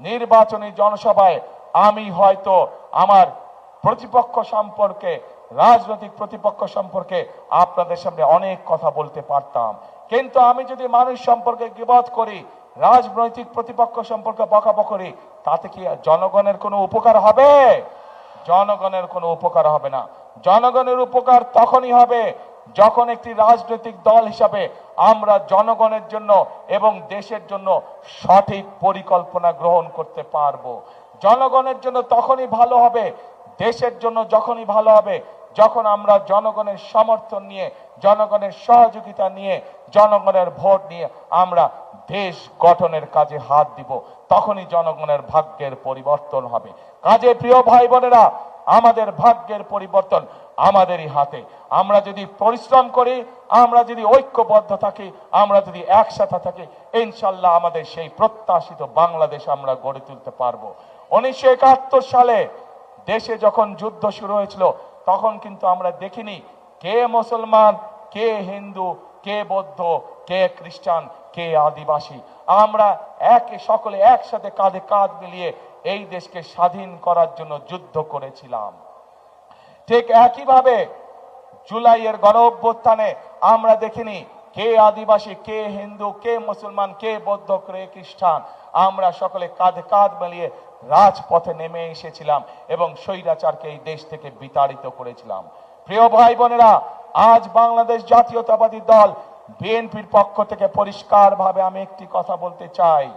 নির্বাচনী জনসভায় আমি হয়তো আমার প্রতিপক্ষ সম্পর্কে, রাজনৈতিক প্রতিপক্ষ সম্পর্কে আপনাদের সামনে অনেক কথা বলতে পারতাম, কিন্তু আমি যদি মানুষ সম্পর্কে গীবত করি, রাজনৈতিক প্রতিপক্ষ সম্পর্কে বকাবকি করি, তাতে কি জনগণের কোনো উপকার হবে? জনগণের কোনো উপকার হবে না। জনগণের উপকার তখনই হবে যখন একটি রাজনৈতিক দল হিসাবে আমরা জনগণের জন্য এবং দেশের জন্য সঠিক পরিকল্পনা গ্রহণ করতে পারবো। জনগণের জন্য তখনই ভালো হবে, দেশের জন্য যখনই ভালো হবে, যখন আমরা জনগণের সমর্থন নিয়ে, জনগণের সহযোগিতা নিয়ে, জনগণের ভোট নিয়ে আমরা দেশ গঠনের কাজে হাত দিব, তখনই জনগণের ভাগ্যের পরিবর্তন হবে। কাজে প্রিয় ভাই বোনেরা, আমাদের ভাগ্যের পরিবর্তন আমাদেরই হাতে। আমরা যদি পরিশ্রম করি, আমরা যদি ঐক্যবদ্ধ থাকি, আমরা যদি একসাথে থাকি, ইনশাল্লাহ আমাদের সেই প্রত্যাশিত বাংলাদেশ আমরা গড়ে তুলতে পারবো। 1971 সালে দেশে যখন যুদ্ধ শুরু হয়েছিল, তখন কিন্তু আমরা দেখিনি কে মুসলমান, কে হিন্দু, কে বৌদ্ধ, কে খ্রিস্টান, কে আদিবাসী। আমরা সকলে একসাথে কাঁধে কাঁধ মিলিয়ে এই দেশকে স্বাধীন করার জন্য যুদ্ধ করেছিলাম। ঠিক একইভাবে জুলাইয়ের গণ অভ্যুত্থানে আমরা দেখিনি কে আদিবাসী, কে হিন্দু, কে মুসলমান, কে বৌদ্ধ, কে খ্রিস্টান। আমরা সকলে কাঁধে কাঁধ মিলিয়ে রাজপথে নেমে এসেছিলাম এবং স্বৈরাচারকে এই দেশ থেকে বিতাড়িত করেছিলাম। প্রিয় ভাই বোনেরা, আজ বাংলাদেশ জাতীয়তাবাদী দল বিএনপির পক্ষ থেকে পরিষ্কারভাবে আমি একটি কথা বলতে চাই,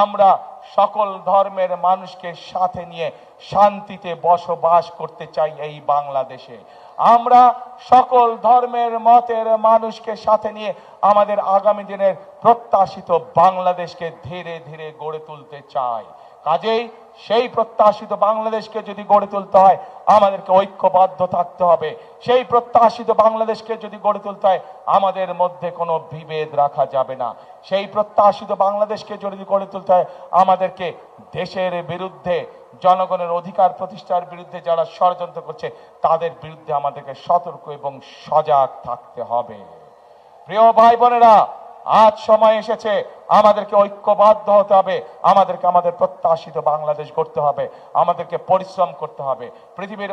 আমরা সকল ধর্মের মানুষকে সাথে নিয়ে শান্তিতে বসবাস করতে চাই এই বাংলাদেশে। আমরা সকল ধর্মের মতের মানুষকে সাথে নিয়ে আমাদের আগামী দিনের প্রত্যাশিত বাংলাদেশকে ধীরে ধীরে গড়ে তুলতে চাই। কাজেই সেই প্রত্যাশিত বাংলাদেশকে যদি গড়ে তুলতে হয়, আমাদেরকে ঐক্যবদ্ধ থাকতে হবে। সেই প্রত্যাশিত বাংলাদেশকে যদি গড়ে তুলতে হয়, আমাদের মধ্যে কোনো বিভেদ রাখা যাবে না। সেই প্রত্যাশিত বাংলাদেশকে যদি গড়ে তুলতে হয়, আমাদেরকে দেশের বিরুদ্ধে, জনগণের অধিকার প্রতিষ্ঠার বিরুদ্ধে যারা ষড়যন্ত্র করছে, তাদের বিরুদ্ধে আমাদেরকে সতর্ক এবং সজাগ থাকতে হবে। প্রিয় ভাই বোনেরা, আজ সময় এসেছে আমাদেরকে ঐক্যবদ্ধ হতে হবে, আমাদেরকে আমাদের প্রত্যাশিত বাংলাদেশ গড়তে হবে, আমাদেরকে পরিশ্রম করতে হবে। পৃথিবীর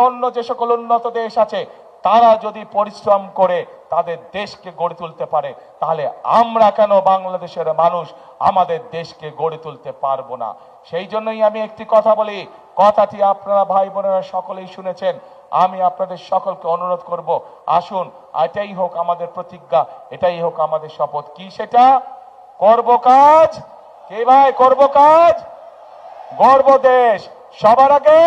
অন্য যে সকল উন্নত দেশ আছে, তারা যদি পরিশ্রম করে তাদের দেশকে গড়ে তুলতে পারে, তাহলে আমরা কেন বাংলাদেশের মানুষ আমাদের দেশকে গড়ে তুলতে পারবো না? সেই জন্যই আমি একটি কথা বলি, কথাটি আপনারা ভাই বোনেরা সকলেই শুনেছেন। আমি আপনাদের সকলকে অনুরোধ করব, আসুন এটাই হোক আমাদের প্রতিজ্ঞা, এটাই হোক আমাদের শপথ। কি সেটা? করব কাজ। কে ভাই? করব কাজ, গড়ব দেশ। সবার আগে